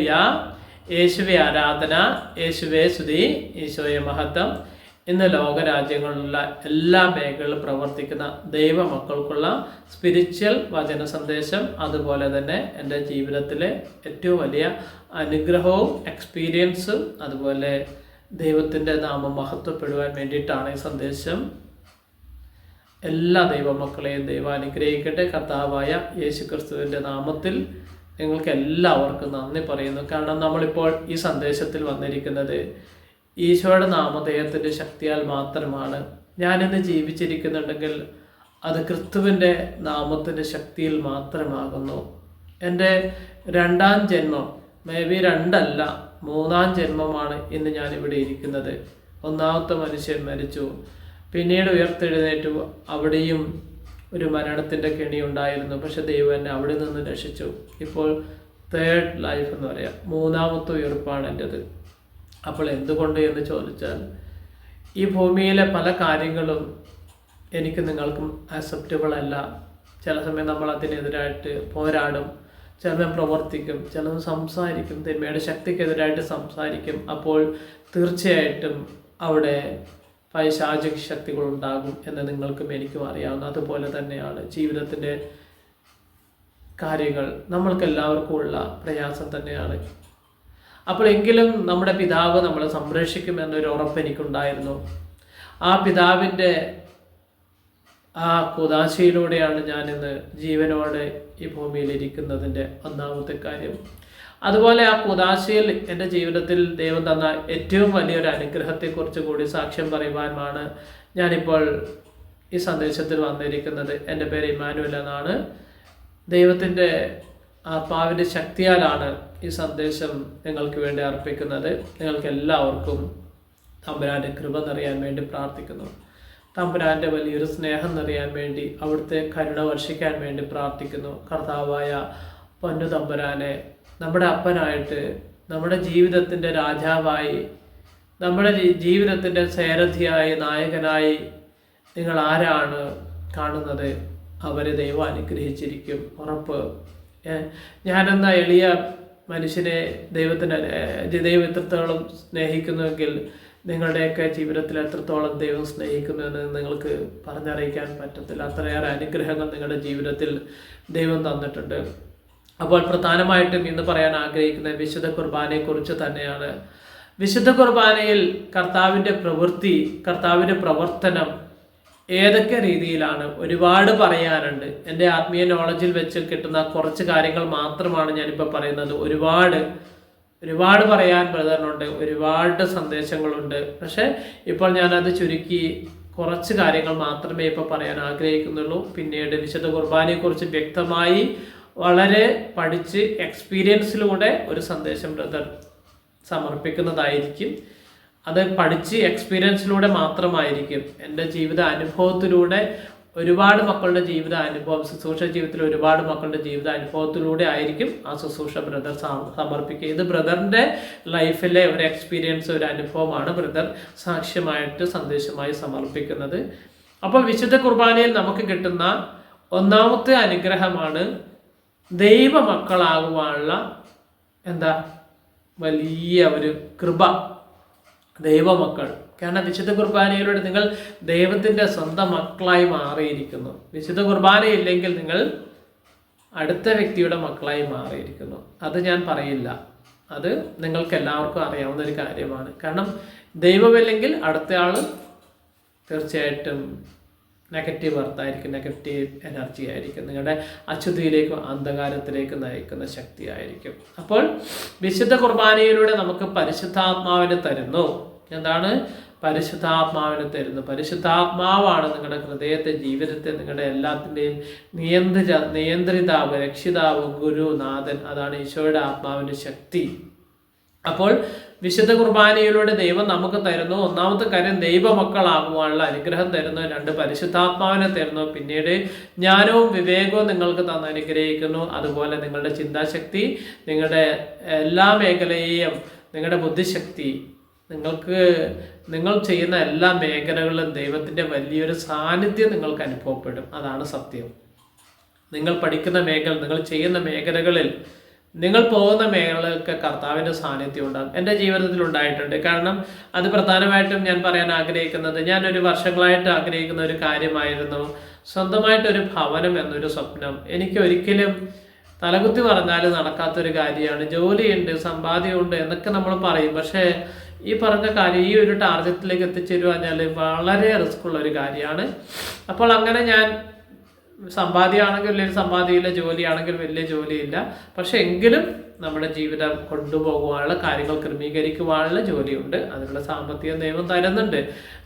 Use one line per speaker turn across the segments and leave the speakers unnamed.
Hallelujah. യേശുവെ ആരാധന, യേശുവെ സ്തുതി, ഈശോയെ മഹത്വം. ഇന്ന് ലോകരാജ്യങ്ങളിലുള്ള എല്ലാ മേഖലകളിലും പ്രവർത്തിക്കുന്ന ദൈവമക്കൾക്കുള്ള സ്പിരിച്വൽ വചന സന്ദേശം, അതുപോലെ തന്നെ എൻ്റെ ജീവിതത്തിലെ ഏറ്റവും വലിയ അനുഗ്രഹവും എക്സ്പീരിയൻസും, അതുപോലെ ദൈവത്തിൻ്റെ നാമം മഹത്വപ്പെടുവാൻ വേണ്ടിയിട്ടാണ് ഈ സന്ദേശം. എല്ലാ ദൈവമക്കളെയും ദൈവം അനുഗ്രഹിക്കട്ടെ. കർത്താവായ യേശുക്രിസ്തുവിൻ്റെ നാമത്തിൽ നിങ്ങൾക്ക് എല്ലാവർക്കും നന്ദി പറയുന്നു. കാരണം നമ്മളിപ്പോൾ ഈ സന്ദേശത്തിൽ വന്നിരിക്കുന്നത് ഈശോയുടെ നാമധേയത്തിൻ്റെ ശക്തിയാൽ മാത്രമാണ്. ഞാനിന്ന് ജീവിച്ചിരിക്കുന്നുണ്ടെങ്കിൽ അത് ക്രിസ്തുവിൻ്റെ നാമത്തിൻ്റെ ശക്തിയിൽ മാത്രമാകുന്നു. എൻ്റെ രണ്ടാം ജന്മം, മേ ബി രണ്ടല്ല, മൂന്നാം ജന്മമാണ് ഇന്ന് ഞാനിവിടെ ഇരിക്കുന്നത്. ഒന്നാമത്തെ മനുഷ്യൻ മരിച്ചു, പിന്നീട് ഉയർത്തെഴുന്നേറ്റു. അവിടെയും ഒരു മരണത്തിൻ്റെ കെണി ഉണ്ടായിരുന്നു, പക്ഷെ ദൈവം എന്നെ അവിടെ നിന്ന് രക്ഷിച്ചു. ഇപ്പോൾ തേർഡ് ലൈഫ് എന്ന് പറയാം, മൂന്നാമത്തെ ഉയർപ്പാണ് എൻ്റെത്. അപ്പോൾ എന്തുകൊണ്ട് എന്ന് ചോദിച്ചാൽ, ഈ ഭൂമിയിലെ പല കാര്യങ്ങളും എനിക്ക് നിങ്ങൾക്കും ആക്സെപ്റ്റബിൾ അല്ല. ചില സമയം നമ്മൾ അതിനെതിരായിട്ട് പോരാടും, ചിലപ്പോൾ പ്രവർത്തിക്കും, ചിലത് സംസാരിക്കും, തിന്മയുടെ ശക്തിക്കെതിരായിട്ട് സംസാരിക്കും. അപ്പോൾ തീർച്ചയായിട്ടും അവിടെ പൈശാചിക ശക്തികളുണ്ടാകും എന്ന് നിങ്ങൾക്കും എനിക്കും അറിയാവുന്ന അതുപോലെ തന്നെയാണ് ജീവിതത്തിൻ്റെ കാര്യങ്ങൾ. നമ്മൾക്കെല്ലാവർക്കും ഉള്ള പ്രയാസം തന്നെയാണ്. അപ്പോഴെങ്കിലും നമ്മുടെ പിതാവ് നമ്മളെ സംരക്ഷിക്കും എന്നൊരു ഉറപ്പ് എനിക്കുണ്ടായിരുന്നു. ആ പിതാവിൻ്റെ ആ കുദാശയിലൂടെയാണ് ഞാനിന്ന് ജീവനോടെ ഈ ഭൂമിയിൽ ഇരിക്കുന്നതിൻ്റെ ഒന്നാമത്തെ കാര്യം. അതുപോലെ ആ കുദാശയിൽ എൻ്റെ ജീവിതത്തിൽ ദൈവം തന്ന ഏറ്റവും വലിയൊരു അനുഗ്രഹത്തെക്കുറിച്ച് കൂടി സാക്ഷ്യം പറയുവാനുമാണ് ഞാനിപ്പോൾ ഈ സന്ദേശത്തിൽ വന്നിരിക്കുന്നത്. എൻ്റെ പേര് ഇമ്മാനുവൽ എന്നാണ്. ദൈവത്തിൻ്റെ ആത്മാവിൻ്റെ ശക്തിയാലാണ് ഈ സന്ദേശം നിങ്ങൾക്ക് വേണ്ടി അർപ്പിക്കുന്നത്. നിങ്ങൾക്ക് എല്ലാവർക്കും തമ്പുരാൻ്റെ കൃപ നിറയാൻ വേണ്ടി പ്രാർത്ഥിക്കുന്നു. തമ്പുരാൻ്റെ വലിയൊരു സ്നേഹം നിറയാൻ വേണ്ടി, അവിടുത്തെ കരുണ വർഷിക്കാൻ വേണ്ടി പ്രാർത്ഥിക്കുന്നു. കർത്താവായ പൊന്നു തമ്പുരാനെ നമ്മുടെ അപ്പനായിട്ട്, നമ്മുടെ ജീവിതത്തിൻ്റെ രാജാവായി, നമ്മുടെ ജീവിതത്തിൻ്റെ സാരഥിയായി, നായകനായി നിങ്ങൾ ആരാണ് കാണുന്നത്, അവരെ ദൈവം അനുഗ്രഹിച്ചിരിക്കും, ഉറപ്പ്. ഞാനെന്ന എളിയ മനുഷ്യനെ ദൈവം എത്രത്തോളം സ്നേഹിക്കുന്നുവെങ്കിൽ നിങ്ങളുടെയൊക്കെ ജീവിതത്തിൽ എത്രത്തോളം ദൈവം സ്നേഹിക്കുന്നുവെന്ന് നിങ്ങൾക്ക് പറഞ്ഞറിയിക്കാൻ പറ്റത്തില്ല. അത്രയേറെ അനുഗ്രഹങ്ങൾ നിങ്ങളുടെ ജീവിതത്തിൽ ദൈവം തന്നിട്ടുണ്ട്. അപ്പോൾ പ്രധാനമായിട്ടും ഇന്ന് പറയാൻ ആഗ്രഹിക്കുന്ന വിശുദ്ധ കുർബാനയെക്കുറിച്ച് തന്നെയാണ്. വിശുദ്ധ കുർബാനയിൽ കർത്താവിൻ്റെ പ്രവൃത്തി, കർത്താവിൻ്റെ പ്രവർത്തനം ഏതൊക്കെ രീതിയിലാണ് ഒരുപാട് പറയാനുണ്ട്. എൻ്റെ ആത്മീയ നോളജിൽ വെച്ച് കിട്ടുന്ന കുറച്ച് കാര്യങ്ങൾ മാത്രമാണ് ഞാനിപ്പോൾ പറയുന്നത്. ഒരുപാട് പറയാൻ ബ്രദറിനുണ്ട്, ഒരുപാട് സന്ദേശങ്ങളുണ്ട്. പക്ഷേ ഇപ്പോൾ ഞാനത് ചുരുക്കി കുറച്ച് കാര്യങ്ങൾ മാത്രമേ ഇപ്പോൾ പറയാൻ ആഗ്രഹിക്കുന്നുള്ളൂ. പിന്നീട് വിശുദ്ധ കുർബാനയെക്കുറിച്ച് വ്യക്തമായി വളരെ പഠിച്ച് എക്സ്പീരിയൻസിലൂടെ ഒരു സന്ദേശം ബ്രദർ സമർപ്പിക്കുന്നതായിരിക്കും. അത് പഠിച്ച് എക്സ്പീരിയൻസിലൂടെ മാത്രമായിരിക്കും. എൻ്റെ ജീവിത അനുഭവത്തിലൂടെ ഒരുപാട് മക്കളുടെ ജീവിത അനുഭവം, ശുശ്രൂഷ ജീവിതത്തിൽ ഒരുപാട് മക്കളുടെ ജീവിത അനുഭവത്തിലൂടെ ആയിരിക്കും ആ ശുശ്രൂഷ ബ്രദർ സമർപ്പിക്കുക. ഇത് ബ്രദറിൻ്റെ ലൈഫിലെ ഒരു എക്സ്പീരിയൻസ്, ഒരു അനുഭവമാണ് ബ്രദർ സാക്ഷ്യമായിട്ട് സന്ദേശമായി സമർപ്പിക്കുന്നത്. അപ്പോൾ വിശുദ്ധ കുർബാനയിൽ നമുക്ക് കിട്ടുന്ന ഒന്നാമത്തെ അനുഗ്രഹമാണ് ദൈവമക്കളാകുവാനുള്ള വലിയ ഒരു കൃപ. ദൈവമക്കൾ, കാരണം വിശുദ്ധ കുർബാനയിലൂടെ നിങ്ങൾ ദൈവത്തിൻ്റെ സ്വന്തം മക്കളായി മാറിയിരിക്കുന്നു. വിശുദ്ധ കുർബാനയില്ലെങ്കിൽ നിങ്ങൾ അടുത്ത വ്യക്തിയുടെ മക്കളായി മാറിയിരിക്കുന്നു. അത് ഞാൻ പറയില്ല, അത് നിങ്ങൾക്ക് എല്ലാവർക്കും അറിയാവുന്ന ഒരു കാര്യമാണ്. കാരണം ദൈവമില്ലെങ്കിൽ അടുത്തയാൾ തീർച്ചയായിട്ടും നെഗറ്റീവ് അർത്ഥായിരിക്കും, നെഗറ്റീവ് എനർജി ആയിരിക്കും, നിങ്ങളുടെ അശുദ്ധിയിലേക്കും അന്ധകാരത്തിലേക്ക് നയിക്കുന്ന ശക്തിയായിരിക്കും. അപ്പോൾ വിശുദ്ധ കുർബാനയിലൂടെ നമുക്ക് പരിശുദ്ധാത്മാവിനെ തരുന്നു. എന്താണ് പരിശുദ്ധാത്മാവിനെ തരുന്നു? പരിശുദ്ധാത്മാവാണ് നിങ്ങളുടെ ഹൃദയത്തെ, ജീവിതത്തെ, നിങ്ങളുടെ എല്ലാത്തിൻ്റെയും നിയന്ത്രിതാവ്, രക്ഷിതാവ്, ഗുരു, നാഥൻ. അതാണ് ഈശോയുടെ ആത്മാവിൻ്റെ ശക്തി. അപ്പോൾ വിശുദ്ധ കുർബാനയിലൂടെ ദൈവം നമുക്ക് തരുന്നു. ഒന്നാമത്തെ കാര്യം ദൈവമക്കളാകുവാനുള്ള അനുഗ്രഹം തരുന്നു. 2 പരിശുദ്ധാത്മാവിനെ തരുന്നു. പിന്നീട് ജ്ഞാനവും വിവേകവും നിങ്ങൾക്ക് തന്ന് അനുഗ്രഹിക്കുന്നു. അതുപോലെ നിങ്ങളുടെ ചിന്താശക്തി, നിങ്ങളുടെ എല്ലാ മേഖലയെയും, നിങ്ങളുടെ ബുദ്ധിശക്തി, നിങ്ങൾ ചെയ്യുന്ന എല്ലാ മേഖലകളിലും ദൈവത്തിൻ്റെ വലിയൊരു സാന്നിധ്യം നിങ്ങൾക്ക് അനുഭവപ്പെടും. അതാണ് സത്യം. നിങ്ങൾ പഠിക്കുന്ന മേഖല, നിങ്ങൾ ചെയ്യുന്ന മേഖലകളിൽ നിങ്ങൾ പോകുന്ന മേഖലകൾക്ക് കർത്താവിൻ്റെ സാന്നിധ്യം ഉണ്ടാകും. എൻ്റെ ജീവിതത്തിൽ ഉണ്ടായിട്ടുണ്ട്. കാരണം അത് പ്രധാനമായിട്ടും ഞാൻ പറയാൻ ആഗ്രഹിക്കുന്നത്, ഞാനൊരു വർഷങ്ങളായിട്ട് ആഗ്രഹിക്കുന്ന ഒരു കാര്യമായിരുന്നു സ്വന്തമായിട്ടൊരു ഭവനം എന്നൊരു സ്വപ്നം. എനിക്ക് ഒരിക്കലും തലകുത്തി പറഞ്ഞാൽ നടക്കാത്തൊരു കാര്യമാണ്. ജോലിയുണ്ട്, സമ്പാദ്യമുണ്ട് എന്നൊക്കെ നമ്മൾ പറയും. പക്ഷേ ഈ പറഞ്ഞ കാര്യം, ഈ ഒരു ടാർഗറ്റിലേക്ക് എത്തിച്ചേരുക പറഞ്ഞാൽ വളരെ റിസ്ക് ഉള്ള ഒരു കാര്യമാണ്. അപ്പോൾ അങ്ങനെ ഞാൻ സമ്പാദ്യമാണെങ്കിൽ വലിയ സമ്പാദ്യമില്ല, ജോലിയാണെങ്കിൽ വലിയ ജോലിയില്ല. പക്ഷെ എങ്കിലും നമ്മുടെ ജീവിതം കൊണ്ടുപോകുവാനുള്ള കാര്യങ്ങൾ ക്രമീകരിക്കുവാനുള്ള ജോലിയുണ്ട്. അതിനുള്ള സാമ്പത്തികം ദൈവം തരുന്നുണ്ട്.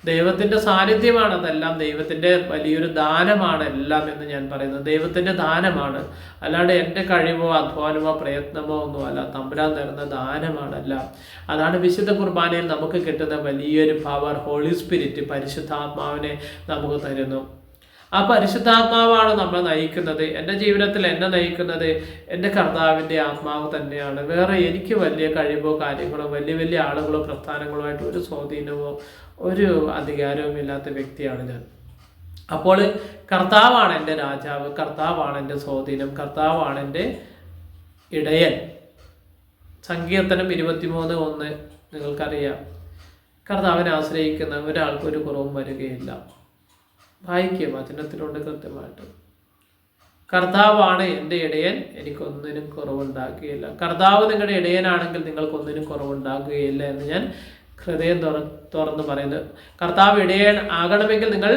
ദൈവത്തിൻ്റെ സാന്നിധ്യമാണ് അതെല്ലാം. ദൈവത്തിൻ്റെ വലിയൊരു ദാനമാണ് എല്ലാം എന്ന് ഞാൻ പറയുന്നത്. ദൈവത്തിൻ്റെ ദാനമാണ്, അല്ലാണ്ട് എൻ്റെ കഴിവോ അധ്വാനമോ പ്രയത്നമോ ഒന്നുമല്ല. തമ്പുരാൻ തരുന്ന ദാനമാണല്ല. അതാണ് വിശുദ്ധ കുർബാനയിൽ നമുക്ക് കിട്ടുന്ന വലിയൊരു പവർ. ഹോളി സ്പിരിറ്റ്, പരിശുദ്ധാത്മാവിനെ നമുക്ക് തരുന്നു. ആ പരിശുദ്ധാത്മാവാണ് നമ്മളെ നയിക്കുന്നത്. എൻ്റെ ജീവിതത്തിൽ എന്നെ നയിക്കുന്നത് എൻ്റെ കർത്താവിൻ്റെ ആത്മാവ് തന്നെയാണ്. വേറെ എനിക്ക് വലിയ കഴിവോ കാര്യങ്ങളോ വലിയ വലിയ ആളുകളോ പ്രസ്ഥാനങ്ങളോ ആയിട്ട് ഒരു സ്വാധീനമോ ഒരു അധികാരവും ഇല്ലാത്ത വ്യക്തിയാണ് ഞാൻ. അപ്പോൾ കർത്താവാണ് എൻ്റെ രാജാവ്, കർത്താവാണ് എൻ്റെ സ്വാധീനം, കർത്താവാണ് എൻ്റെ ഇടയൻ. സങ്കീർത്തനം 23:1 നിങ്ങൾക്കറിയാം. കർത്താവിനെ ആശ്രയിക്കുന്ന ഒരാൾക്കൊരു കുറവും വരികയില്ല. വായിക്കുക, വചനത്തിലുണ്ട് കൃത്യമായിട്ട്. കർത്താവാണ് എൻ്റെ ഇടയൻ, എനിക്കൊന്നിനും കുറവുണ്ടാകുകയില്ല. കർത്താവ് നിങ്ങളുടെ ഇടയനാണെങ്കിൽ നിങ്ങൾക്കൊന്നിനും കുറവുണ്ടാകുകയില്ല എന്ന് ഞാൻ ഹൃദയം തുറന്ന് പറയുന്നത്. കർത്താവ് ഇടയൻ ആകണമെങ്കിൽ നിങ്ങൾ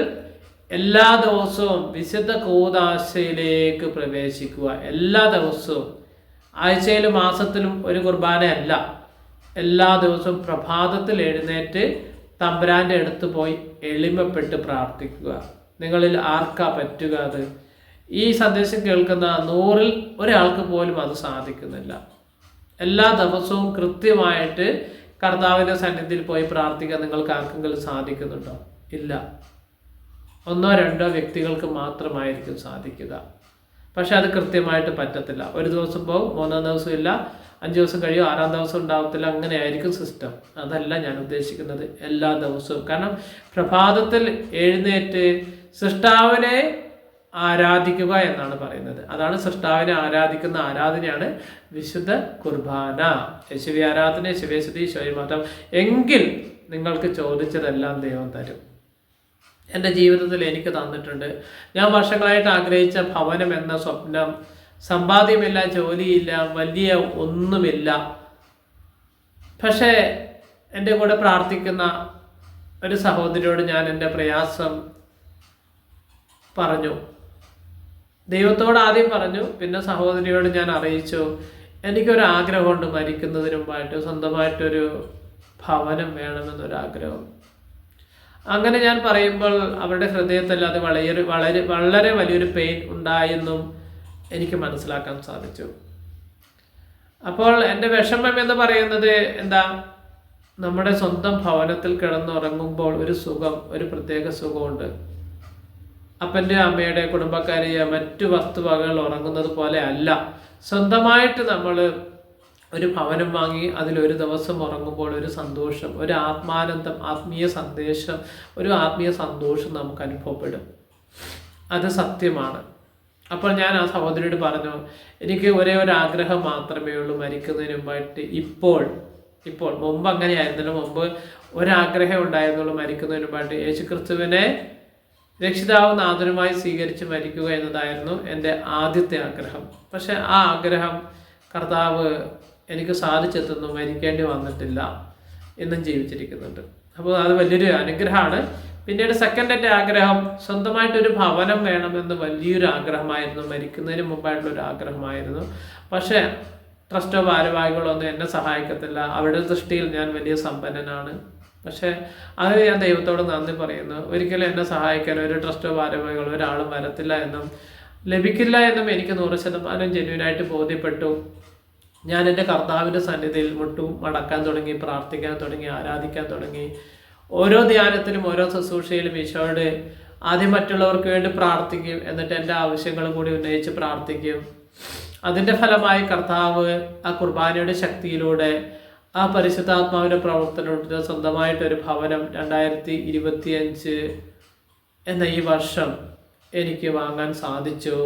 എല്ലാ ദിവസവും വിശുദ്ധ കൂദാശയിലേക്ക് പ്രവേശിക്കുക. എല്ലാ ദിവസവും, ആഴ്ചയിലും മാസത്തിലും ഒരു കുർബാനയല്ല, എല്ലാ ദിവസവും പ്രഭാതത്തിൽ എഴുന്നേറ്റ് തമ്പുരാൻ്റെ അടുത്ത് പോയി എളിമപ്പെട്ട് പ്രാർത്ഥിക്കുക. നിങ്ങളിൽ ആർക്കാ പറ്റുക അത്? ഈ സന്ദേശം കേൾക്കുന്ന 100-ൽ ഒരാൾക്ക് പോലും അത് സാധിക്കുന്നില്ല. എല്ലാ ദിവസവും കൃത്യമായിട്ട് കർത്താവിൻ്റെ സന്നിധിയിൽ പോയി പ്രാർത്ഥിക്കാൻ നിങ്ങൾക്ക് ആർക്കെങ്കിലും സാധിക്കുന്നുണ്ടോ? ഇല്ല. 1-2 വ്യക്തികൾക്ക് മാത്രമായിരിക്കും സാധിക്കുക. പക്ഷെ അത് കൃത്യമായിട്ട് പറ്റത്തില്ല. ഒരു ദിവസം പോകും, 3-ാം ദിവസം ഇല്ല, 5 ദിവസം കഴിയും, 6-ാം ദിവസം ഉണ്ടാവത്തില്ല. അങ്ങനെ ആയിരിക്കും സിസ്റ്റം. അതല്ല ഞാൻ ഉദ്ദേശിക്കുന്നത്. എല്ലാ ദിവസവും. കാരണം പ്രഭാതത്തിൽ എഴുന്നേറ്റ് സൃഷ്ടാവിനെ ആരാധിക്കുക എന്നാണ് പറയുന്നത്. അതാണ് സൃഷ്ടാവിനെ ആരാധിക്കുന്ന ആരാധനയാണ് വിശുദ്ധ കുർബാന. യേശുവി ആരാധന, യേശുവേ സ്തുതി, ഈശോയെ മഹത്വം. എങ്കിൽ നിങ്ങൾക്ക് ചോദിച്ചതെല്ലാം ദൈവം തരും. എൻ്റെ ജീവിതത്തിൽ എനിക്ക് തന്നിട്ടുണ്ട്. ഞാൻ വർഷങ്ങളായിട്ട് ആഗ്രഹിച്ച ഭവനം എന്ന സ്വപ്നം, സമ്പാദ്യമില്ല, ജോലിയില്ല, വലിയ ഒന്നുമില്ല. പക്ഷേ എൻ്റെ കൂടെ പ്രാർത്ഥിക്കുന്ന ഒരു സഹോദരിയോട് ഞാൻ എൻ്റെ പ്രയാസം പറഞ്ഞു. ദൈവത്തോട് ആദ്യം പറഞ്ഞു, പിന്നെ സഹോദരിയോട് ഞാൻ അറിയിച്ചു. എനിക്കൊരാഗ്രഹമുണ്ട്, മരിക്കുന്നതിന് മുമ്പായിട്ട് സ്വന്തമായിട്ടൊരു ഭവനം വേണമെന്നൊരാഗ്രഹം. അങ്ങനെ ഞാൻ പറയുമ്പോൾ അവരുടെ ഹൃദയത്തിൽ അത് വളരെ വലിയൊരു പെയിൻ ഉണ്ടായെന്നും എനിക്ക് മനസ്സിലാക്കാൻ സാധിച്ചു. അപ്പോൾ എൻ്റെ വിഷമം എന്ന് പറയുന്നത് എന്താ? നമ്മുടെ സ്വന്തം ഭവനത്തിൽ കിടന്നുറങ്ങുമ്പോൾ ഒരു സുഖം, ഒരു പ്രത്യേക സുഖമുണ്ട്. അപ്പൻ്റെ അമ്മയുടെ കുടുംബക്കാരിയ മറ്റു വസ്തുവകകൾ ഉറങ്ങുന്നത് പോലെ അല്ല. സ്വന്തമായിട്ട് നമ്മൾ ഒരു ഭവനം വാങ്ങി അതിലൊരു ദിവസം ഉറങ്ങുമ്പോൾ ഒരു സന്തോഷം, ഒരു ആത്മാനന്ദം, ആത്മീയ സന്ദേശം, ഒരു ആത്മീയ സന്തോഷം നമുക്ക് അനുഭവപ്പെടും. അത് സത്യമാണ്. അപ്പോൾ ഞാൻ ആ സഹോദരിയോട് പറഞ്ഞു, എനിക്ക് ഒരേ ഒരു ആഗ്രഹം മാത്രമേ ഉള്ളൂ മരിക്കുന്നതിന് മുമ്പായിട്ട്. ഇപ്പോൾ മുമ്പ് അങ്ങനെയായിരുന്നല്ലോ. മുമ്പ് ഒരാഗ്രഹം ഉണ്ടായിരുന്നുള്ളൂ മരിക്കുന്നതിന് മുമ്പായിട്ട്. യേശുക്രിസ്തുവിനെ രക്ഷിതാവ് നാഥനുമായി സ്വീകരിച്ച് മരിക്കുക എന്നതായിരുന്നു എൻ്റെ ആദ്യത്തെ ആഗ്രഹം. പക്ഷെ ആ ആഗ്രഹം കർത്താവ് എനിക്ക് സാധിച്ചെത്തുന്നു. മരിക്കേണ്ടി വന്നിട്ടില്ല, എന്നും ജീവിച്ചിരിക്കുന്നുണ്ട്. അപ്പോൾ അത് വലിയൊരു അനുഗ്രഹമാണ്. പിന്നീട് സെക്കൻഡ് എൻ്റെ ആഗ്രഹം സ്വന്തമായിട്ടൊരു ഭവനം വേണമെന്ന് വലിയൊരു ആഗ്രഹമായിരുന്നു. മരിക്കുന്നതിന് മുമ്പായിട്ടുള്ളൊരു ആഗ്രഹമായിരുന്നു. പക്ഷേ ട്രസ്റ്റോ ഭാരവാഹികളോ ഒന്നും എന്നെ സഹായിക്കത്തില്ല. അവരുടെ ദൃഷ്ടിയിൽ ഞാൻ വലിയ സമ്പന്നനാണ്. പക്ഷേ അത് ഞാൻ ദൈവത്തോട് നന്ദി പറയുന്നു. ഒരിക്കലും എന്നെ സഹായിക്കാൻ ഒരു ട്രസ്റ്റോ ഭാരവാഹികളോ ഒരാളും വരത്തില്ല എന്നും ലഭിക്കില്ല എന്നും എനിക്ക് 100% ജെന്യുവനായിട്ട് ബോധ്യപ്പെട്ടു. ഞാൻ എൻ്റെ കർത്താവിൻ്റെ സന്നിധിയിൽ മടക്കാൻ തുടങ്ങി, പ്രാർത്ഥിക്കാൻ തുടങ്ങി, ആരാധിക്കാൻ തുടങ്ങി. ഓരോ ധ്യാനത്തിലും ഓരോ ശുശ്രൂഷയിലും ഈശോയോട് ആദ്യം മറ്റുള്ളവർക്ക് വേണ്ടി പ്രാർത്ഥിക്കും, എന്നിട്ട് എൻ്റെ ആവശ്യങ്ങൾ കൂടി ഉന്നയിച്ച് പ്രാർത്ഥിക്കും. അതിൻ്റെ ഫലമായി കർത്താവ് ആ കുർബാനയുടെ ശക്തിയിലൂടെ, ആ പരിശുദ്ധാത്മാവിൻ്റെ പ്രവർത്തനത്തിലൂടെ സ്വന്തമായിട്ടൊരു ഭവനം 2025 എന്ന ഈ വർഷം എനിക്ക് വാങ്ങാൻ സാധിച്ചു.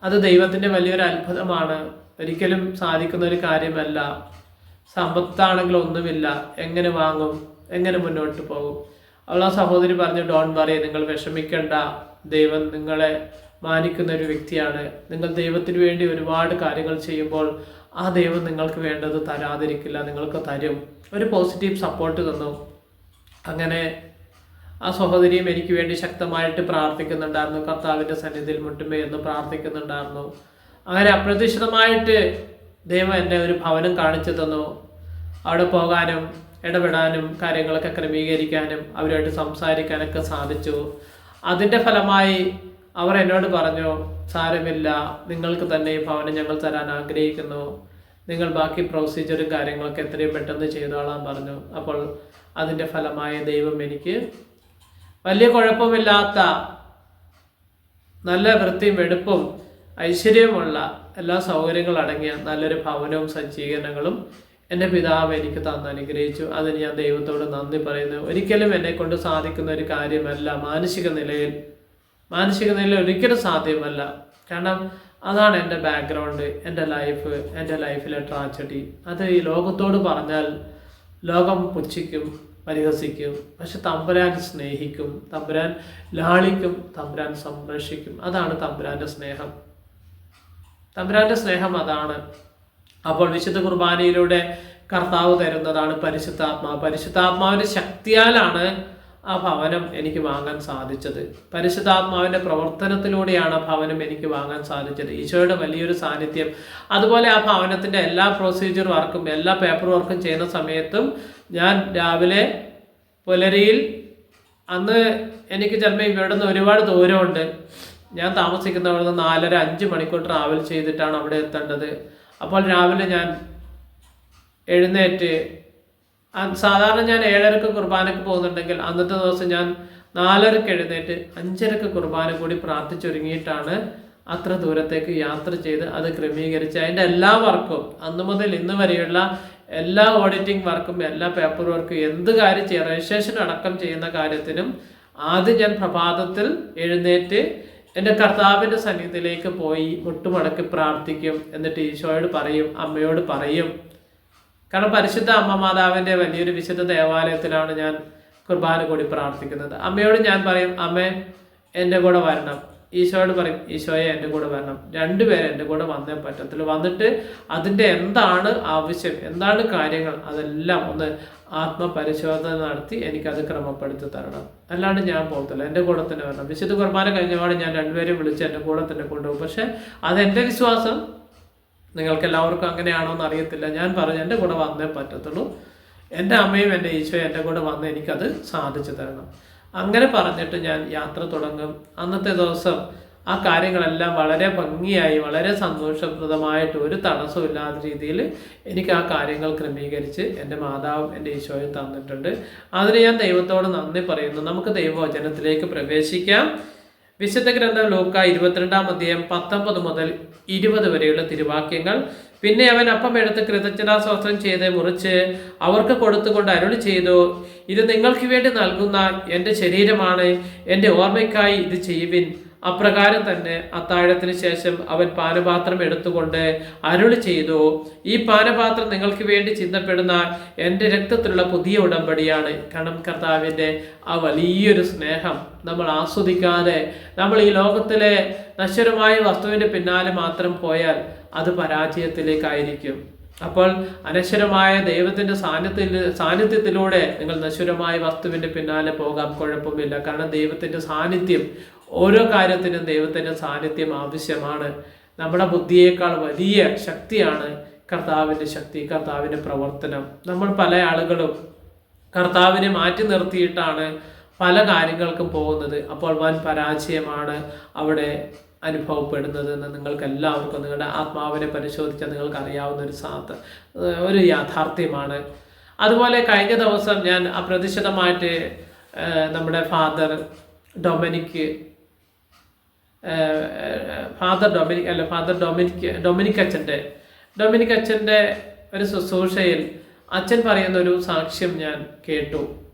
അത് ദൈവത്തിൻ്റെ വലിയൊരു അത്ഭുതമാണ്. ഒരിക്കലും സാധിക്കുന്ന ഒരു കാര്യമല്ല. സമ്പത്താണെങ്കിൽ ഒന്നുമില്ല, എങ്ങനെ വാങ്ങും, എങ്ങനെ മുന്നോട്ട് പോകും? അവൾ ആ സഹോദരി പറഞ്ഞു, ഡോൺ വറി, നിങ്ങൾ വിഷമിക്കേണ്ട, ദൈവം നിങ്ങളെ മാനിക്കുന്ന ഒരു വ്യക്തിയാണ്. നിങ്ങൾ ദൈവത്തിന് വേണ്ടി ഒരുപാട് കാര്യങ്ങൾ ചെയ്യുമ്പോൾ ആ ദൈവം നിങ്ങൾക്ക് വേണ്ടത് തരാതിരിക്കില്ല, നിങ്ങൾക്ക് തരും. ഒരു പോസിറ്റീവ് സപ്പോർട്ട് തന്നു. അങ്ങനെ ആ സഹോദരിയും എനിക്ക് വേണ്ടി ശക്തമായിട്ട് പ്രാർത്ഥിക്കുന്നുണ്ടായിരുന്നു. കർത്താവിൻ്റെ സന്നിധിയിൽ മുട്ടുമേ എന്ന് പ്രാർത്ഥിക്കുന്നുണ്ടായിരുന്നു. അങ്ങനെ അപ്രതീക്ഷിതമായിട്ട് ദൈവം എന്നെ ഒരു ഭവനം കാണിച്ചു തന്നു. അവിടെ പോകാനും ഇടപെടാനും കാര്യങ്ങളൊക്കെ ക്രമീകരിക്കാനും അവരുമായിട്ട് സംസാരിക്കാനൊക്കെ സാധിച്ചു. അതിൻ്റെ ഫലമായി അവർ എന്നോട് പറഞ്ഞു, സാരമില്ല, നിങ്ങൾക്ക് തന്നെ ഈ ഭവനം ഞങ്ങൾ തരാൻ ആഗ്രഹിക്കുന്നു, നിങ്ങൾ ബാക്കി പ്രൊസീജിയറും കാര്യങ്ങളൊക്കെ എത്രയും പെട്ടെന്ന് ചെയ്തോളാൻ പറഞ്ഞു. അപ്പോൾ അതിൻ്റെ ഫലമായ ദൈവം എനിക്ക് വലിയ കുഴപ്പമില്ലാത്ത നല്ല വൃത്തിയും വെടുപ്പും ഐശ്വര്യമുള്ള എല്ലാ സൗകര്യങ്ങളും അടങ്ങിയ നല്ലൊരു ഭവനവും സജ്ജീകരണങ്ങളും എൻ്റെ പിതാവ് എനിക്ക് തന്ന് അനുഗ്രഹിച്ചു. അതിന് ഞാൻ ദൈവത്തോട് നന്ദി പറയുന്നു. ഒരിക്കലും എന്നെക്കൊണ്ട് സാധിക്കുന്ന ഒരു കാര്യമല്ല. മാനസിക നിലയിൽ ഒരിക്കലും സാധ്യമല്ല. കാരണം അതാണ് എൻ്റെ ബാക്ക്ഗ്രൗണ്ട്, എൻ്റെ ലൈഫിലെ ട്രാജഡി. അത് ഈ ലോകത്തോട് പറഞ്ഞാൽ ലോകം പുച്ഛിക്കും, പരിഹസിക്കും. പക്ഷെ തമ്പുരാൻ സ്നേഹിക്കും, തമ്പുരാൻ ലാളിക്കും, തമ്പുരാൻ സംരക്ഷിക്കും. അതാണ് തമ്പുരാൻ്റെ സ്നേഹം. തമ്പുരാൻ്റെ സ്നേഹം അതാണ്. അപ്പോൾ വിശുദ്ധ കുർബാനയിലൂടെ കർത്താവ് തരുന്നതാണ് പരിശുദ്ധാത്മാവ്. പരിശുദ്ധാത്മാവിൻ്റെ ശക്തിയാലാണ് ആ ഭവനം എനിക്ക് വാങ്ങാൻ സാധിച്ചത്. പരിശുദ്ധാത്മാവിൻ്റെ പ്രവർത്തനത്തിലൂടെയാണ് ആ ഭവനം എനിക്ക് വാങ്ങാൻ സാധിച്ചത്. ഈശോയുടെ വലിയൊരു സാന്നിധ്യം. അതുപോലെ ആ ഭവനത്തിൻ്റെ എല്ലാ പ്രൊസീജിയർ വർക്കും എല്ലാ പേപ്പർ വർക്കും ചെയ്യുന്ന സമയത്തും ഞാൻ രാവിലെ പുലരിയിൽ, അന്ന് എനിക്ക് ചിലപ്പോൾ ഇവിടെ നിന്ന് ഒരുപാട് ദൂരമുണ്ട്, ഞാൻ താമസിക്കുന്ന അവിടെ നിന്ന് 4.5 മണിക്കൂർ ട്രാവൽ ചെയ്തിട്ടാണ് അവിടെ എത്തേണ്ടത്. അപ്പോൾ രാവിലെ ഞാൻ എഴുന്നേറ്റ്, സാധാരണ ഞാൻ 7:30 കുർബാനക്ക് പോകുന്നുണ്ടെങ്കിൽ അന്നത്തെ ദിവസം ഞാൻ 4:30 എഴുന്നേറ്റ് 5:30 കുർബാന കൂടി പ്രാർത്ഥിച്ചൊരുങ്ങിയിട്ടാണ് അത്ര ദൂരത്തേക്ക് യാത്ര ചെയ്ത് അത് ക്രമീകരിച്ച് അതിൻ്റെ എല്ലാ വർക്കും, അന്ന് മുതൽ ഇന്ന് വരെയുള്ള എല്ലാ ഓഡിറ്റിംഗ് വർക്കും എല്ലാ പേപ്പർ വർക്കും എന്ത് കാര്യം ചെയ്യുക, രജിസ്ട്രേഷൻ അടക്കം ചെയ്യുന്ന കാര്യത്തിനും ആദ്യം ഞാൻ പ്രഭാതത്തിൽ എഴുന്നേറ്റ് എൻ്റെ കർത്താവിൻ്റെ സന്നിധിയിലേക്ക് പോയി മുട്ടുമടക്കി പ്രാർത്ഥിക്കും. എന്നിട്ട് ഈശോയോട് പറയും, അമ്മയോട് പറയും. കാരണം പരിശുദ്ധ അമ്മ മാതാവിൻ്റെ വലിയൊരു വിശുദ്ധ ദേവാലയത്തിലാണ് ഞാൻ കുർബാന കൂടി പ്രാർത്ഥിക്കുന്നത്. അമ്മയോട് ഞാൻ പറയും, അമ്മേ എൻ്റെ കൂടെ വരണം. ഈശോയോട് പറയും, ഈശോയെ എൻ്റെ കൂടെ വരണം. രണ്ടുപേരും എൻ്റെ കൂടെ വന്നേ പറ്റത്തുള്ളൂ. വന്നിട്ട് അതിൻ്റെ എന്താണ് ആവശ്യം, എന്താണ് കാര്യങ്ങൾ, അതെല്ലാം ഒന്ന് ആത്മപരിശോധന നടത്തി എനിക്കത് ക്രമപ്പെടുത്തി തരണം. അല്ലാണ്ട് ഞാൻ പോകത്തില്ല, എൻ്റെ കൂടെ തന്നെ വരണം. വിശുദ്ധ കുർബാന കഴിഞ്ഞപാട് ഞാൻ രണ്ടുപേരും വിളിച്ച് എൻ്റെ കൂടെ തന്നെ കൊണ്ടുപോകും. പക്ഷെ അതെൻ്റെ വിശ്വാസം. നിങ്ങൾക്ക് എല്ലാവർക്കും അങ്ങനെയാണോ എന്ന് അറിയത്തില്ല. ഞാൻ പറഞ്ഞു, എൻ്റെ കൂടെ വന്നേ പറ്റത്തുള്ളൂ. എൻ്റെ അമ്മയും എൻ്റെ ഈശോയും എൻ്റെ കൂടെ വന്ന് എനിക്കത് സാധിച്ചു തരണം. അങ്ങനെ പറഞ്ഞിട്ട് ഞാൻ യാത്ര തുടങ്ങും. അന്നത്തെ ദിവസം ആ കാര്യങ്ങളെല്ലാം വളരെ ഭംഗിയായി, വളരെ സന്തോഷപ്രദമായിട്ട്, ഒരു തടസ്സമില്ലാത്ത രീതിയിൽ എനിക്ക് ആ കാര്യങ്ങൾ ക്രമീകരിച്ച് എൻ്റെ മാതാവും എൻ്റെ ഈശോയും തന്നിട്ടുണ്ട്. അതിന് ഞാൻ ദൈവത്തോട് നന്ദി പറയുന്നു. നമുക്ക് ദൈവവചനത്തിലേക്ക് പ്രവേശിക്കാം. വിശുദ്ധ ഗ്രന്ഥം ലൂക്ക 22-ാം അധ്യായം 19 മുതൽ 20 വരെയുള്ള തിരുവാക്യങ്ങൾ. പിന്നെ അവൻ അപ്പം എടുത്ത് കൃതജ്ഞതാസ്തോത്രം ചെയ്ത് മുറിച്ച് അവർക്ക് കൊടുത്തുകൊണ്ട് അരുളി ചെയ്തു, ഇത് നിങ്ങൾക്ക് വേണ്ടി നൽകുന്ന എൻ്റെ ശരീരമാണ്, എൻ്റെ ഓർമ്മയ്ക്കായി ഇത് ചെയ്യുവിൻ. അപ്രകാരം തന്നെ അത്താഴത്തിന് ശേഷം അവൻ പാനപാത്രം എടുത്തുകൊണ്ട് അരുളി ചെയ്തു, ഈ പാനപാത്രം നിങ്ങൾക്ക് വേണ്ടി ചിന്തപ്പെടുന്ന എൻ്റെ രക്തത്തിലുള്ള പുതിയ ഉടമ്പടിയാണ്. കാരണം കർത്താവിൻ്റെ ആ വലിയൊരു സ്നേഹം നമ്മൾ ആസ്വദിക്കാതെ നമ്മൾ ഈ ലോകത്തിലെ നശ്വരമായ വസ്തുവിൻ്റെ പിന്നാലെ മാത്രം പോയാൽ അത് പരാജയത്തിലേക്കായിരിക്കും. അപ്പോൾ അനശ്വരമായ ദൈവത്തിൻ്റെ സാന്നിധ്യത്തിലൂടെ നിങ്ങൾ നശ്വരമായ വസ്തുവിൻ്റെ പിന്നാലെ പോകാം, കുഴപ്പമില്ല. കാരണം ദൈവത്തിൻ്റെ സാന്നിധ്യം, ഓരോ കാര്യത്തിനും ദൈവത്തിൻ്റെ സാന്നിധ്യം ആവശ്യമാണ്. നമ്മുടെ ബുദ്ധിയേക്കാൾ വലിയ ശക്തിയാണ് കർത്താവിൻ്റെ ശക്തി, കർത്താവിൻ്റെ പ്രവർത്തനം. നമ്മൾ പല ആളുകളും കർത്താവിനെ മാറ്റി നിർത്തിയിട്ടാണ് പല കാര്യങ്ങൾക്കും പോകുന്നത്. അപ്പോൾ വൻ പരാജയമാണ് അവിടെ അനുഭവപ്പെടുന്നത് എന്ന് നിങ്ങൾക്ക് എല്ലാവർക്കും നിങ്ങളുടെ ആത്മാവിനെ പരിശോധിച്ചാൽ നിങ്ങൾക്ക് അറിയാവുന്ന ഒരു യാഥാർത്ഥ്യമാണ്. അതുപോലെ കഴിഞ്ഞ ദിവസം ഞാൻ അപ്രതീക്ഷിതമായിട്ട് നമ്മുടെ ഫാദർ ഡൊമിനിക് അച്ഛൻ്റെ ഒരു ശുശ്രൂഷയിൽ അച്ഛൻ പറയുന്ന ഒരു സാക്ഷ്യം ഞാൻ കേട്ടു.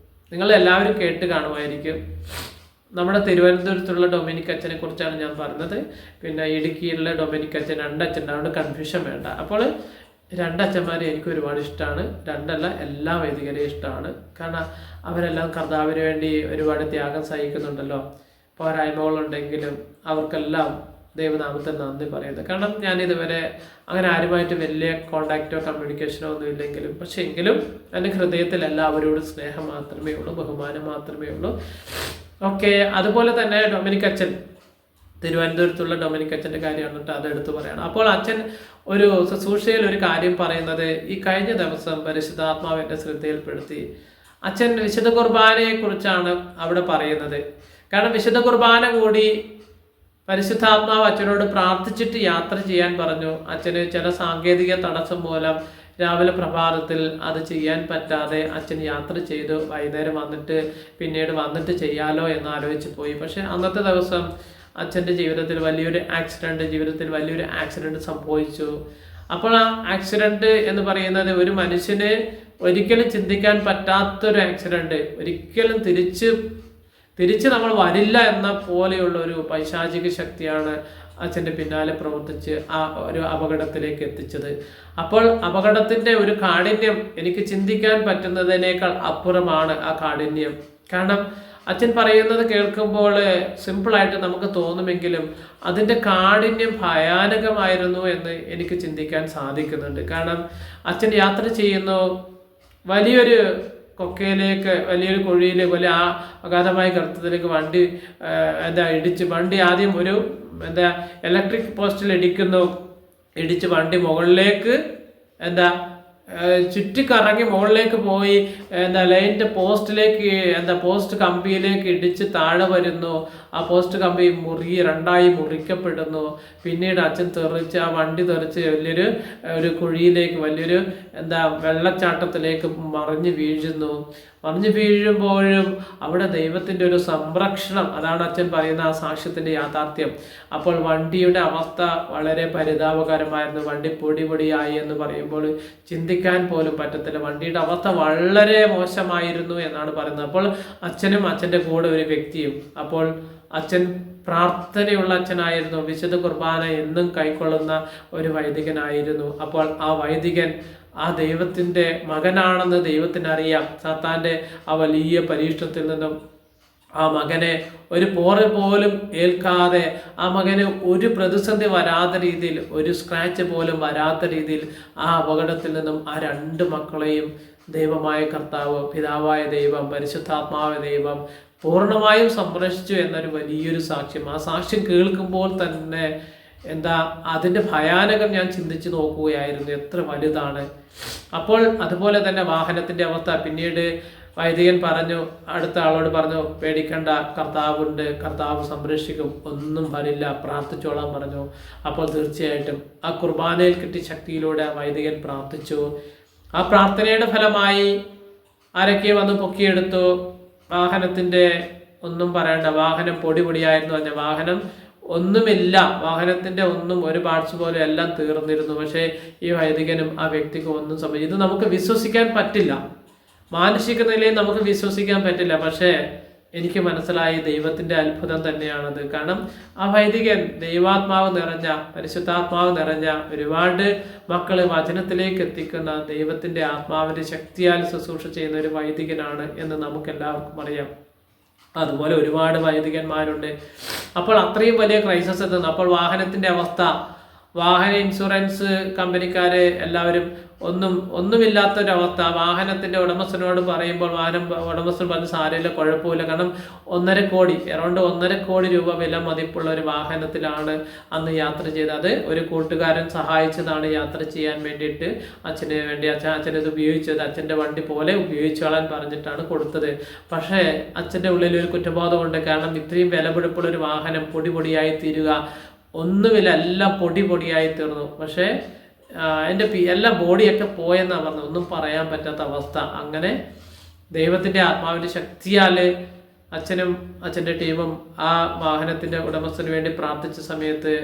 നിങ്ങളെല്ലാവരും കേട്ട് കാണുമായിരിക്കും. നമ്മുടെ തിരുവനന്തപുരത്തുള്ള ഡൊമിനിക് അച്ഛനെ കുറിച്ചാണ് ഞാൻ പറഞ്ഞത്. പിന്നെ ഇടുക്കിയിലുള്ള ഡൊമിനിക് അച്ഛൻ, രണ്ടച്ഛൻ, അതുകൊണ്ട് കൺഫ്യൂഷൻ വേണ്ട. അപ്പോൾ രണ്ടച്ഛന്മാരെ എനിക്ക് ഒരുപാട് ഇഷ്ടമാണ്. രണ്ടല്ല, എല്ലാ വൈദികരെയും ഇഷ്ടമാണ്. കാരണം അവരെല്ലാം കർത്താവിന് വേണ്ടി ഒരുപാട് ത്യാഗം സഹിക്കുന്നുണ്ടല്ലോ. പോരായ്മകളുണ്ടെങ്കിലും അവർക്കെല്ലാം ദൈവനാമത്തിൽ നന്ദി പറയുന്നത്. കാരണം ഞാനിതുവരെ അങ്ങനെ ആരുമായിട്ട് വലിയ കോണ്ടാക്റ്റോ കമ്മ്യൂണിക്കേഷനോ ഒന്നും ഇല്ലെങ്കിലും, പക്ഷേ എങ്കിലും എൻ്റെ ഹൃദയത്തിൽ എല്ലാവരോടും സ്നേഹം മാത്രമേ ഉള്ളൂ, ബഹുമാനം മാത്രമേ ഉള്ളൂ. ഓക്കെ. അതുപോലെ തന്നെ ഡൊമിനിക് അച്ഛൻ, തിരുവനന്തപുരത്തുള്ള ഡൊമിനിക് അച്ഛൻ്റെ കാര്യമാണ് കേട്ടോ, അതെടുത്ത് പറയണം. അപ്പോൾ അച്ഛൻ ഒരു ശുശ്രൂഷയിൽ ഒരു കാര്യം പറയുന്നത്, ഈ കഴിഞ്ഞ ദിവസം പരിശുദ്ധാത്മാവിൻ്റെ ശ്രദ്ധയിൽപ്പെടുത്തി. അച്ഛൻ വിശുദ്ധ കുർബാനയെ കുറിച്ചാണ് അവിടെ പറയുന്നത്. കാരണം വിശുദ്ധ കുർബാന കൂടി പരിശുദ്ധാത്മാവ് അച്ഛനോട് പ്രാർത്ഥിച്ചിട്ട് യാത്ര ചെയ്യാൻ പറഞ്ഞു. അച്ഛന് ചില സാങ്കേതിക തടസ്സം മൂലം രാവിലെ പ്രഭാതത്തിൽ അത് ചെയ്യാൻ പറ്റാതെ അച്ഛൻ യാത്ര ചെയ്തു. വൈകുന്നേരം പിന്നീട് വന്നിട്ട് ചെയ്യാലോ എന്ന് ആലോചിച്ച് പോയി. പക്ഷെ അന്നത്തെ ദിവസം അച്ഛൻ്റെ ജീവിതത്തിൽ വലിയൊരു ആക്സിഡൻറ്റ് സംഭവിച്ചു. അപ്പോൾ ആ ആക്സിഡൻറ്റ് എന്ന് പറയുന്നത് ഒരു മനുഷ്യന് ഒരിക്കലും ചിന്തിക്കാൻ പറ്റാത്തൊരു ആക്സിഡൻറ്റ്, ഒരിക്കലും തിരിച്ച് നമ്മൾ വരില്ല എന്ന പോലെയുള്ള ഒരു പൈശാചിക ശക്തിയാണ് അച്ഛൻ്റെ പിന്നാലെ പ്രവർത്തിച്ച് ആ ഒരു അപകടത്തിലേക്ക് എത്തിച്ചത്. അപ്പോൾ അപകടത്തിൻ്റെ ഒരു കാഠിന്യം എനിക്ക് ചിന്തിക്കാൻ പറ്റുന്നതിനേക്കാൾ അപ്പുറമാണ് ആ കാഠിന്യം. കാരണം അച്ഛൻ പറയുന്നത് കേൾക്കുമ്പോൾ സിമ്പിളായിട്ട് നമുക്ക് തോന്നുമെങ്കിലും അതിൻ്റെ കാഠിന്യം ഭയാനകമായിരുന്നു എന്ന് എനിക്ക് ചിന്തിക്കാൻ സാധിക്കുന്നുണ്ട്. കാരണം അച്ഛൻ യാത്ര ചെയ്യുന്നു, വലിയൊരു കൊക്കയിലേക്ക്, വലിയൊരു കുഴിയിലേക്ക്, വലിയ അഗാധമായ ഗർത്തത്തിലേക്ക് വണ്ടി ഇടിച്ച്, വണ്ടി ആദ്യം ഒരു ഇലക്ട്രിക് പോസ്റ്റിൽ ഇടിച്ച് വണ്ടി മുകളിലേക്ക് ചുറ്റിക്കറങ്ങി മുകളിലേക്ക് പോയി ലൈനിൻ്റെ പോസ്റ്റ് കമ്പിയിലേക്ക് ഇടിച്ച് താഴെ വരുന്നു. ആ പോസ്റ്റ് കമ്പി രണ്ടായി മുറിക്കപ്പെടുന്നു. പിന്നീട് അച്ഛൻ ആ വണ്ടി തെറിച്ച് വലിയൊരു കുഴിയിലേക്ക്, വലിയൊരു വെള്ളച്ചാട്ടത്തിലേക്ക് മറിഞ്ഞു വീഴുമ്പോഴും അവിടെ ദൈവത്തിൻ്റെ ഒരു സംരക്ഷണം, അതാണ് അച്ഛൻ പറയുന്ന ആ സാക്ഷ്യത്തിൻ്റെ യാഥാർത്ഥ്യം. അപ്പോൾ വണ്ടിയുടെ അവസ്ഥ വളരെ പരിതാപകരമായിരുന്നു. വണ്ടി പൊടിയായി എന്ന് പറയുമ്പോൾ ചിന്തിക്കാൻ പോലും പറ്റത്തില്ല. വണ്ടിയുടെ അവസ്ഥ വളരെ മോശമായിരുന്നു എന്നാണ് പറയുന്നത്. അപ്പോൾ അച്ഛനും അച്ഛൻ്റെ കൂടെ ഒരു വ്യക്തിയും. അപ്പോൾ അച്ഛൻ പ്രാർത്ഥനയുള്ള അച്ഛനായിരുന്നു. വിശുദ്ധ കുർബാന എന്നും കൈക്കൊള്ളുന്ന ഒരു വൈദികനായിരുന്നു. അപ്പോൾ ആ വൈദികൻ ആ ദൈവത്തിൻ്റെ മകനാണെന്ന് ദൈവത്തിനറിയാം. സാത്താൻ്റെ ആ വലിയ പരീക്ഷണത്തിൽ നിന്നും ആ മകനെ ഒരു പോറൽ പോലും ഏൽക്കാതെ, ആ മകന് ഒരു പ്രതിസന്ധി വരാത്ത രീതിയിൽ, ഒരു സ്ക്രാച്ച് പോലും വരാത്ത രീതിയിൽ ആ അപകടത്തിൽ നിന്നും ആ രണ്ട് മക്കളെയും ദൈവമായ കർത്താവ്, പിതാവായ ദൈവം, പരിശുദ്ധാത്മാവായ ദൈവം പൂർണ്ണമായും സംരക്ഷിച്ചു എന്നൊരു വലിയൊരു സാക്ഷ്യം. ആ സാക്ഷ്യം കേൾക്കുമ്പോൾ തന്നെ അതിൻ്റെ ഭയാനകം ഞാൻ ചിന്തിച്ചു നോക്കുകയായിരുന്നു, എത്ര വലുതാണ്. അപ്പോൾ അതുപോലെ തന്നെ വാഹനത്തിൻ്റെ അവസ്ഥ. പിന്നീട് വൈദികൻ പറഞ്ഞു, അടുത്ത ആളോട് പറഞ്ഞു, പേടിക്കണ്ട, കർത്താവുണ്ട്, കർത്താവ് സംരക്ഷിക്കും, ഒന്നും വരില്ല, പ്രാർത്ഥിച്ചോളാൻ പറഞ്ഞു. അപ്പോൾ തീർച്ചയായിട്ടും ആ കുർബാനയിൽ കിട്ടിയ ശക്തിയിലൂടെ വൈദികൻ പ്രാർത്ഥിച്ചു. ആ പ്രാർത്ഥനയുടെ ഫലമായി ആരൊക്കെ വന്ന് പൊക്കിയെടുത്തു. വാഹനത്തിൻ്റെ ഒന്നും പറയണ്ട, വാഹനം പൊടിയായിരുന്നു. പറഞ്ഞ വാഹനം ഒന്നുമില്ല, വാഹനത്തിൻ്റെ ഒന്നും ഒരു പാർട്സ് പോലും എല്ലാം തീർന്നിരുന്നു. പക്ഷേ ഈ വൈദികനും ആ വ്യക്തിക്കും ഒന്നും സംഭവിച്ചു. ഇത് നമുക്ക് വിശ്വസിക്കാൻ പറ്റില്ല, മാനുഷിക നിലയിൽ നമുക്ക് വിശ്വസിക്കാൻ പറ്റില്ല. പക്ഷേ എനിക്ക് മനസ്സിലായി ദൈവത്തിൻ്റെ അത്ഭുതം തന്നെയാണത്. കാരണം ആ വൈദികൻ ദൈവാത്മാവ് നിറഞ്ഞ, പരിശുദ്ധാത്മാവ് നിറഞ്ഞ, ഒരുപാട് മക്കളെ വചനത്തിലേക്ക് എത്തിക്കുന്ന, ദൈവത്തിൻ്റെ ആത്മാവിൻ്റെ ശക്തിയാൽ ശുശ്രൂഷ ചെയ്യുന്ന ഒരു വൈദികനാണ് എന്ന് നമുക്ക് എല്ലാവർക്കും അറിയാം. അതുപോലെ ഒരുപാട് വൈദികന്മാരുണ്ട്. അപ്പോൾ അത്രയും വലിയ ക്രൈസിസ് എത്തുന്നു. അപ്പോൾ വാഹനത്തിൻ്റെ അവസ്ഥ, വാഹന ഇൻഷുറൻസ് കമ്പനിക്കാരെ എല്ലാവരും ഒന്നുമില്ലാത്തൊരവസ്ഥ. വാഹനത്തിൻ്റെ ഉടമസ്ഥനോട് പറയുമ്പോൾ ഉടമസ്ഥൻ പറഞ്ഞ് സാരമില്ല, കുഴപ്പമില്ല. കാരണം 1.5 കോടി, അറൗണ്ട് 1.5 കോടി രൂപ വില മതിപ്പുള്ള ഒരു വാഹനത്തിലാണ് അന്ന് യാത്ര ചെയ്തത്. അത് ഒരു കൂട്ടുകാരൻ സഹായിച്ചതാണ് യാത്ര ചെയ്യാൻ വേണ്ടിയിട്ട്. അച്ഛന് വേണ്ടി അച്ഛനത് ഉപയോഗിച്ചത് അച്ഛൻ്റെ വണ്ടി പോലെ ഉപയോഗിച്ചോളാൻ പറഞ്ഞിട്ടാണ് കൊടുത്തത്. പക്ഷേ അച്ഛൻ്റെ ഉള്ളിൽ ഒരു കുറ്റബോധമുണ്ട്. കാരണം ഇത്രയും വിലപിടിപ്പുള്ളൊരു വാഹനം പൊടിയായി തീരുക, ഒന്നുമില്ല, എല്ലാം പൊടിയായി തീർന്നു. പക്ഷേ എൻ്റെ എല്ലാം ബോഡിയൊക്കെ പോയെന്നാണ് പറഞ്ഞത്, ഒന്നും പറയാൻ പറ്റാത്ത അവസ്ഥ. അങ്ങനെ ദൈവത്തിൻ്റെ ആത്മാവിൻ്റെ ശക്തിയാൽ അച്ഛനും അച്ഛൻ്റെ ടീമും ആ വാഹനത്തിൻ്റെ ഉടമസ്ഥന് വേണ്ടി പ്രാർത്ഥിച്ച സമയത്ത്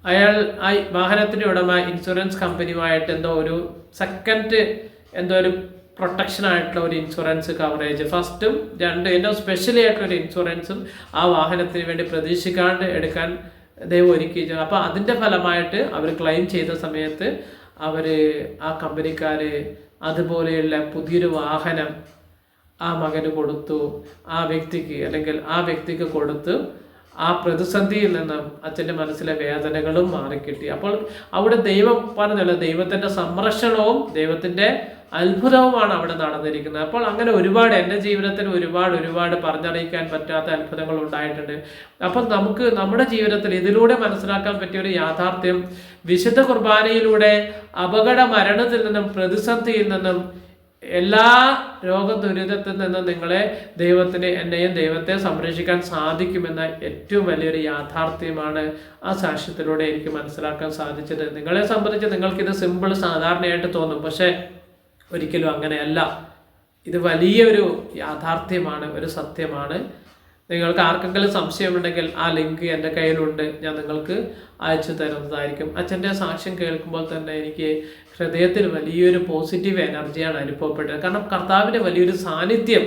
ആ വാഹനത്തിൻ്റെ ഉടമ ഇൻഷുറൻസ് കമ്പനിയുമായിട്ട് എന്തോ ഒരു പ്രൊട്ടക്ഷനായിട്ടുള്ള ഒരു ഇൻഷുറൻസ് കവറേജ് ഫസ്റ്റും ഏറ്റവും സ്പെഷ്യലി ആയിട്ടുള്ള ഒരു ഇൻഷുറൻസും ആ വാഹനത്തിന് വേണ്ടി പ്രതീക്ഷിക്കാണ്ട് എടുക്കാൻ ദൈവം ഒരുക്കി. അപ്പോൾ അതിൻ്റെ ഫലമായിട്ട് അവർ ക്ലെയിം ചെയ്ത സമയത്ത് ആ കമ്പനിക്കാർ അതുപോലെയുള്ള പുതിയൊരു വാഹനം ആ മകന് കൊടുത്തു, ആ വ്യക്തിക്ക് കൊടുത്ത് ആ പ്രതിസന്ധിയിൽ നിന്നും അച്ഛൻ്റെ മനസ്സിലെ വേദനകളും മാറിക്കിട്ടി. അപ്പോൾ അവിടെ ദൈവം പറഞ്ഞല്ലോ, ദൈവത്തിൻ്റെ സംരക്ഷണവും ദൈവത്തിൻ്റെ അത്ഭുതവുമാണ് അവിടെ നടന്നിരിക്കുന്നത്. അപ്പോൾ അങ്ങനെ ഒരുപാട് എൻ്റെ ജീവിതത്തിൽ ഒരുപാട് പറഞ്ഞറിയിക്കാൻ പറ്റാത്ത അത്ഭുതങ്ങൾ ഉണ്ടായിട്ടുണ്ട്. അപ്പം നമുക്ക് നമ്മുടെ ജീവിതത്തിൽ ഇതിലൂടെ മനസ്സിലാക്കാൻ പറ്റിയ ഒരു യാഥാർത്ഥ്യം, വിശുദ്ധ കുർബാനയിലൂടെ അപകട മരണത്തിൽ നിന്നും പ്രതിസന്ധിയിൽ നിന്നും എല്ലാ രോഗദുരിതത്തിൽ നിന്നും എന്നെയും ദൈവത്തെ സംരക്ഷിക്കാൻ സാധിക്കുമെന്ന ഏറ്റവും വലിയൊരു യാഥാർത്ഥ്യമാണ് ആ സാക്ഷ്യത്തിലൂടെ എനിക്ക് മനസ്സിലാക്കാൻ സാധിച്ചത്. നിങ്ങളെ സംബന്ധിച്ച് നിങ്ങൾക്കിത് സിമ്പിൾ സാധാരണയായിട്ട് തോന്നും, പക്ഷേ ഒരിക്കലും അങ്ങനെയല്ല. ഇത് വലിയൊരു യാഥാർത്ഥ്യമാണ്, ഒരു സത്യമാണ്. നിങ്ങൾക്ക് ആർക്കെങ്കിലും സംശയമുണ്ടെങ്കിൽ ആ ലിങ്ക് എൻ്റെ കയ്യിലുണ്ട്, ഞാൻ നിങ്ങൾക്ക് അയച്ചു തരുന്നതായിരിക്കും. അച്ഛൻ്റെ സാക്ഷ്യം കേൾക്കുമ്പോൾ തന്നെ എനിക്ക് ഹൃദയത്തിൽ വലിയൊരു പോസിറ്റീവ് എനർജിയാണ് അനുഭവപ്പെട്ടത്. കാരണം കർത്താവിൻ്റെ വലിയൊരു സാന്നിധ്യം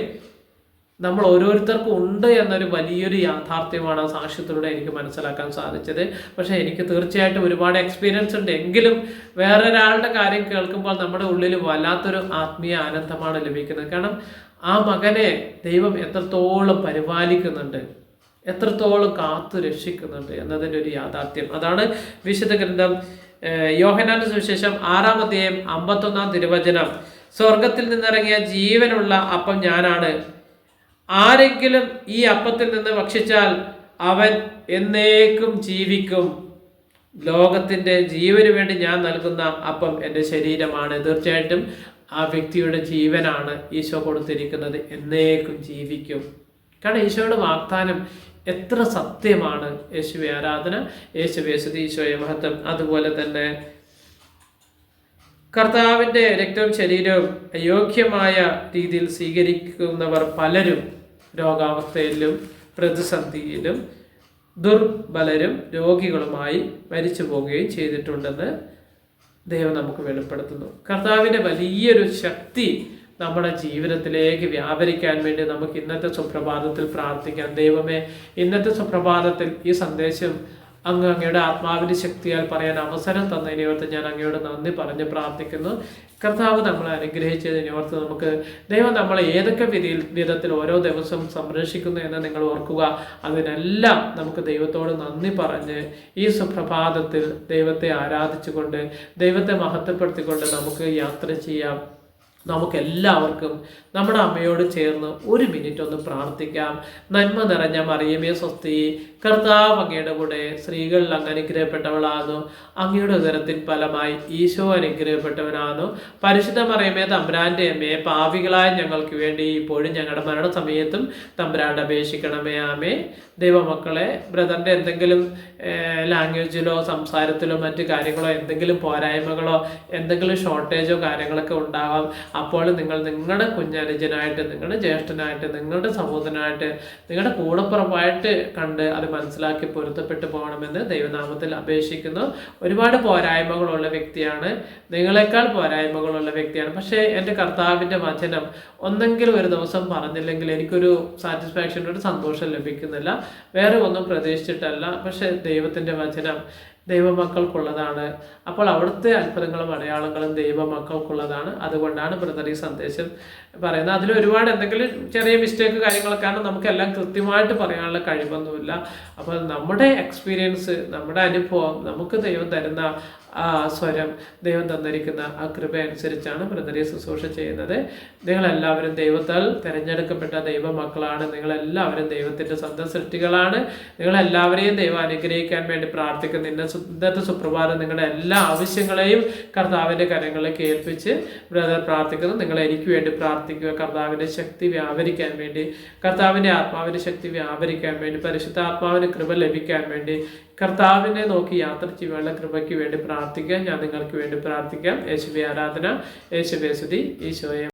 നമ്മൾ ഓരോരുത്തർക്കും ഉണ്ട് എന്നൊരു വലിയൊരു യാഥാർത്ഥ്യമാണ് ആ സാക്ഷ്യത്തിലൂടെ എനിക്ക് മനസ്സിലാക്കാൻ സാധിച്ചത്. പക്ഷേ എനിക്ക് തീർച്ചയായിട്ടും ഒരുപാട് എക്സ്പീരിയൻസ് ഉണ്ട്, എങ്കിലും വേറൊരാളുടെ കാര്യം കേൾക്കുമ്പോൾ നമ്മുടെ ഉള്ളിൽ വല്ലാത്തൊരു ആത്മീയ ആനന്ദമാണ് ലഭിക്കുന്നത്. കാരണം ആ മകനെ ദൈവം എത്രത്തോളം പരിപാലിക്കുന്നുണ്ട്, എത്രത്തോളം കാത്തു രക്ഷിക്കുന്നുണ്ട് എന്നതിൻ്റെ ഒരു യാഥാർത്ഥ്യം. അതാണ് വിശുദ്ധ ഗ്രന്ഥം യോഹന്നാന്റെ സുവിശേഷം 6-ാം അധ്യായം 51-ാം തിരുവചനം. സ്വർഗത്തിൽ നിന്നിറങ്ങിയ ജീവനുള്ള അപ്പം ഞാനാണ്. ആരെങ്കിലും ഈ അപ്പത്തിൽ നിന്ന് ഭക്ഷിച്ചാൽ അവൻ എന്നേക്കും ജീവിക്കും. ലോകത്തിൻ്റെ ജീവന് വേണ്ടി ഞാൻ നൽകുന്ന അപ്പം എൻ്റെ ശരീരമാണ്. തീർച്ചയായിട്ടും ആ വ്യക്തിയുടെ ജീവനാണ് ഈശോ കൊടുത്തിരിക്കുന്നത്, എന്നേക്കും ജീവിക്കും. കാരണം ഈശോയുടെ വാഗ്ദാനം എത്ര സത്യമാണ്. യേശുവെ ആരാധന, യേശുവെ സ്തുതി, ഈശോയെ മഹത്വം. അതുപോലെ തന്നെ കർത്താവിൻ്റെ രക്തവും ശരീരവും അയോഗ്യമായ രീതിയിൽ സ്വീകരിക്കുന്നവർ പലരും രോഗാവസ്ഥയിലും പ്രതിസന്ധിയിലും ദുർബലരും രോഗികളുമായി മരിച്ചു പോവുകയും ചെയ്തിട്ടുണ്ടെന്ന് ദൈവം നമുക്ക് വെളിപ്പെടുത്തുന്നു. കർത്താവിൻ്റെ വലിയൊരു ശക്തി നമ്മുടെ ജീവിതത്തിലേക്ക് വ്യാപരിക്കാൻ വേണ്ടി നമുക്ക് ഇന്നത്തെ സുപ്രഭാതത്തിൽ പ്രാർത്ഥിക്കാം. ദൈവമേ, ഇന്നത്തെ സുപ്രഭാതത്തിൽ ഈ സന്ദേശം അങ്ങയുടെ ആത്മാവിൻ്റെ ശക്തിയാൽ പറയാൻ അവസരം തന്നതിനെ ഓർത്ത് ഞാൻ അങ്ങയോട് നന്ദി പറഞ്ഞ് പ്രാർത്ഥിക്കുന്നു. കർത്താവ് നമ്മളെ അനുഗ്രഹിച്ചതിനെ ഓർത്ത് നമുക്ക് ദൈവം നമ്മളെ ഏതൊക്കെ വിധത്തിൽ ഓരോ ദിവസവും സംരക്ഷിക്കുന്നു എന്ന് നിങ്ങൾ ഓർക്കുക. അതിനെല്ലാം നമുക്ക് ദൈവത്തോട് നന്ദി പറഞ്ഞ് ഈ സുപ്രഭാതത്തിൽ ദൈവത്തെ ആരാധിച്ചുകൊണ്ട് ദൈവത്തെ മഹത്വപ്പെടുത്തിക്കൊണ്ട് നമുക്ക് യാത്ര ചെയ്യാം. നമുക്കെല്ലാവർക്കും നമ്മുടെ അമ്മയോട് ചേർന്ന് ഒരു മിനിറ്റ് ഒന്ന് പ്രാർത്ഥിക്കാം. നന്മ നിറഞ്ഞ മറിയമേ സ്വസ്തി, കർത്താവ് അങ്ങയുടെ കൂടെ സ്ത്രീകളിൽ അങ്ങ് അനുഗ്രഹിക്കപ്പെട്ടവളാകുന്നു. അങ്ങയുടെ ഉദരത്തിൻ ഫലമായി ഈശോ അനുഗ്രഹിക്കപ്പെട്ടവനാകുന്നു. പരിശുദ്ധ മറിയമേ തമ്പുരാന്റെ അമ്മയെ, പാപികളായ ഞങ്ങൾക്ക് വേണ്ടി ഇപ്പോഴും ഞങ്ങളുടെ മരണസമയത്തും തമ്പുരാന്റെ അപേക്ഷിക്കണമേ. ആമേ. ദൈവമക്കളെ, ബ്രദറിൻ്റെ എന്തെങ്കിലും ലാംഗ്വേജിലോ സംസാരത്തിലോ മറ്റു കാര്യങ്ങളോ എന്തെങ്കിലും പോരായ്മകളോ എന്തെങ്കിലും ഷോർട്ടേജോ കാര്യങ്ങളൊക്കെ ഉണ്ടാവാം. അപ്പോൾ നിങ്ങളുടെ കുഞ്ഞനുജനായിട്ട്, നിങ്ങളുടെ ജ്യേഷ്ഠനായിട്ട്, നിങ്ങളുടെ സഹോദരനായിട്ട്, നിങ്ങളുടെ കൂടപ്പുറമായിട്ട് കണ്ട് അത് മനസ്സിലാക്കി പൊരുത്തപ്പെട്ടു പോകണമെന്ന് ദൈവനാമത്തിൽ അപേക്ഷിക്കുന്നു. ഒരുപാട് പോരായ്മകളുള്ള വ്യക്തിയാണ്, നിങ്ങളെക്കാൾ പോരായ്മകളുള്ള വ്യക്തിയാണ്. പക്ഷേ എൻ്റെ കർത്താവിൻ്റെ വചനം ഒന്നെങ്കിലും ഒരു ദിവസം പറഞ്ഞില്ലെങ്കിൽ എനിക്കൊരു സാറ്റിസ്ഫാക്ഷൻ, ഒരു സന്തോഷം ലഭിക്കുന്നില്ല. വേറെ ഒന്നും പ്രതീക്ഷിച്ചിട്ടല്ല, പക്ഷേ ദൈവത്തിൻ്റെ വചനം ദൈവമക്കൾക്കുള്ളതാണ്. അപ്പോൾ അവിടുത്തെ അത്ഭുതങ്ങളും അടയാളങ്ങളും ദൈവമക്കൾക്കുള്ളതാണ്. അതുകൊണ്ടാണ് ബ്രദർ ഈ സന്ദേശം പറയുന്നത്. അതിൽ ഒരുപാട് എന്തെങ്കിലും ചെറിയ മിസ്റ്റേക്ക് കാര്യങ്ങളൊക്കെയാണ്, നമുക്കെല്ലാം കൃത്യമായിട്ട് പറയാനുള്ള കഴിവൊന്നുമില്ല. അപ്പോൾ നമ്മുടെ എക്സ്പീരിയൻസ്, നമ്മുടെ അനുഭവം, നമുക്ക് ദൈവം തരുന്ന ആ സ്വരം, ദൈവം തന്നിരിക്കുന്ന ആ കൃപ അനുസരിച്ചാണ് ബ്രദറെ ശുശ്രൂഷ ചെയ്യുന്നത്. നിങ്ങളെല്ലാവരും ദൈവത്താൽ തിരഞ്ഞെടുക്കപ്പെട്ട ദൈവമക്കളാണ്. നിങ്ങളെല്ലാവരും ദൈവത്തിൻ്റെ സ്വന്തം സൃഷ്ടികളാണ്. നിങ്ങളെല്ലാവരെയും ദൈവം അനുഗ്രഹിക്കാൻ വേണ്ടി പ്രാർത്ഥിക്കുന്നു. ഇന്നത്തെ സുപ്രഭാതം നിങ്ങളുടെ എല്ലാ ആവശ്യങ്ങളെയും കർത്താവിൻ്റെ കരങ്ങളിലേക്ക് ഏൽപ്പിച്ച് ബ്രദർ പ്രാർത്ഥിക്കുന്നു. നിങ്ങൾ എനിക്ക് വേണ്ടി പ്രാർത്ഥിക്കുക. കർത്താവിൻ്റെ ശക്തി വ്യാപരിക്കാൻ വേണ്ടി, കർത്താവിൻ്റെ ആത്മാവിൻ്റെ ശക്തി വ്യാപരിക്കാൻ വേണ്ടി, പരിശുദ്ധ ആത്മാവിന് കൃപ ലഭിക്കാൻ വേണ്ടി, കർത്താവിനെ നോക്കി യാത്ര ചെയ്യാനുള്ള കൃപയ്ക്ക് വേണ്ടി പ്രാർത്ഥിക്കാം. ഞാൻ നിങ്ങൾക്ക് വേണ്ടി പ്രാർത്ഥിക്കാം. യേശുവേ ആരാധന, യേശുവേ സ്തുതി, ഈശോയെ